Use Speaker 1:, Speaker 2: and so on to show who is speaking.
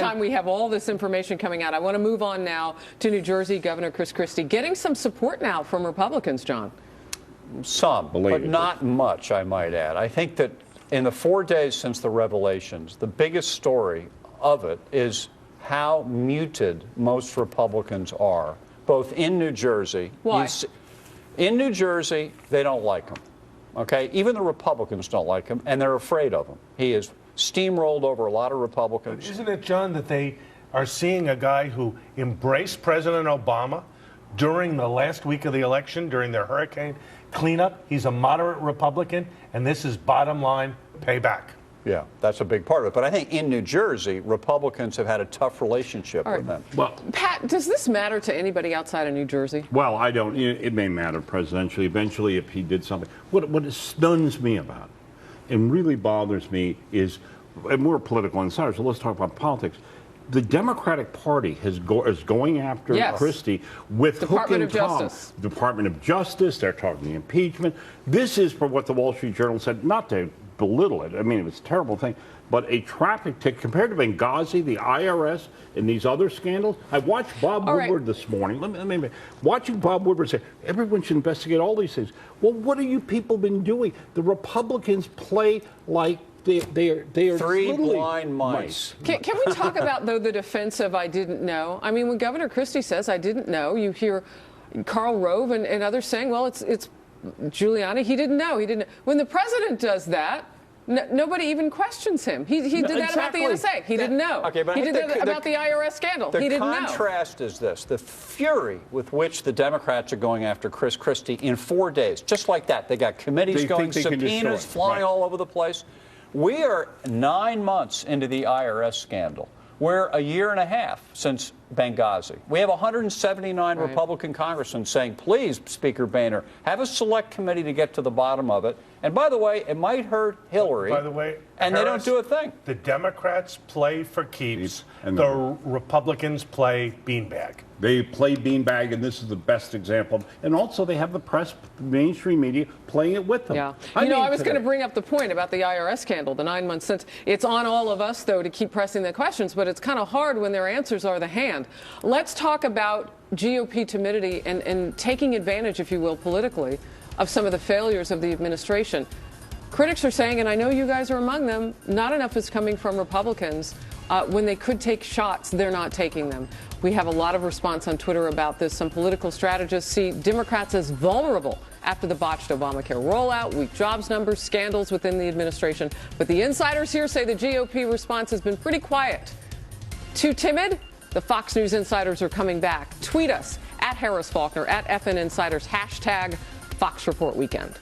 Speaker 1: time we have all this information coming out. I want to move on now to New Jersey. Governor Chris Christie getting some support now from Republicans, John.
Speaker 2: Some, but not much, I might add. I think that in the 4 days since the revelations, the biggest story of it is how muted most Republicans are, both in New Jersey.
Speaker 1: Why?
Speaker 2: In New Jersey, they don't like him. Okay? Even the Republicans don't like him, and they're afraid of him. He has steamrolled over a lot of Republicans.
Speaker 3: But isn't it, John, that they are seeing a guy who embraced President Obama during the last week of the election, during the hurricane cleanup? He's a moderate Republican, and this is bottom line payback.
Speaker 2: Yeah, that's a big part of it. But I think in New Jersey, Republicans have had a tough relationship with them.
Speaker 4: Well,
Speaker 1: Pat, does this matter to anybody outside of New Jersey?
Speaker 4: well, I don't. It may matter presidentially. Eventually, if he did something. What stuns me about it and really bothers me is, and we're political insiders, so let's talk about politics. The Democratic Party is going after Christie with
Speaker 1: Department
Speaker 4: hook and
Speaker 1: of
Speaker 4: tongue.
Speaker 1: Justice.
Speaker 4: Department of Justice. They're talking impeachment. This is for what the Wall Street Journal said, not to belittle it. I mean, it was a terrible thing. But a traffic ticket, compared to Benghazi, the I.R.S., and these other scandals. I watched Bob Woodward this morning. Let me watching Bob Woodward say, everyone should investigate all these things. Well, what have you people been doing? The Republicans play like they are
Speaker 2: three blind mice.
Speaker 1: Can we talk about, though, the defense of I didn't know? I mean, when Governor Christie says I didn't know, you hear Karl Rove and others saying, well, it's Giuliani. He didn't know. He didn't know. When the president does that, nobody even questions him. He did that about the NSA. He didn't know.
Speaker 2: Okay, but
Speaker 1: he did that about the I.R.S. scandal. He didn't know.
Speaker 2: The contrast is this: the fury with which the Democrats are going after Chris Christie in 4 days, just like that. They got committees going, subpoenas flying all over the place. We are 9 months into the I.R.S. scandal. We're a year and a half since Benghazi. We have 179 Republican congressmen saying, please, Speaker Boehner, have a select committee to get to the bottom of it. And by the way, it might hurt Hillary.
Speaker 3: By the way,
Speaker 2: and
Speaker 3: Harris,
Speaker 2: they don't do a thing.
Speaker 3: The Democrats play for keeps. The Republicans play beanbag.
Speaker 4: They play beanbag, and this is the best example. And also, they have the press, mainstream media, playing it with them.
Speaker 1: Yeah. I was going to bring up the point about the I.R.S. scandal, the 9 months since. It's on all of us, though, to keep pressing the questions, but it's kind of hard when their answers are the hand. Let's talk about GOP timidity and taking advantage, if you will, politically, of some of the failures of the administration. Critics are saying, and I know you guys are among them, not enough is coming from Republicans. When they could take shots, they're not taking them. We have a lot of response on Twitter about this. Some political strategists see Democrats as vulnerable after the botched Obamacare rollout, weak jobs numbers, scandals within the administration. But the insiders here say the GOP response has been pretty quiet. Too timid? The Fox News insiders are coming back. Tweet us at Harris Faulkner, at FN Insiders, hashtag Fox Report Weekend.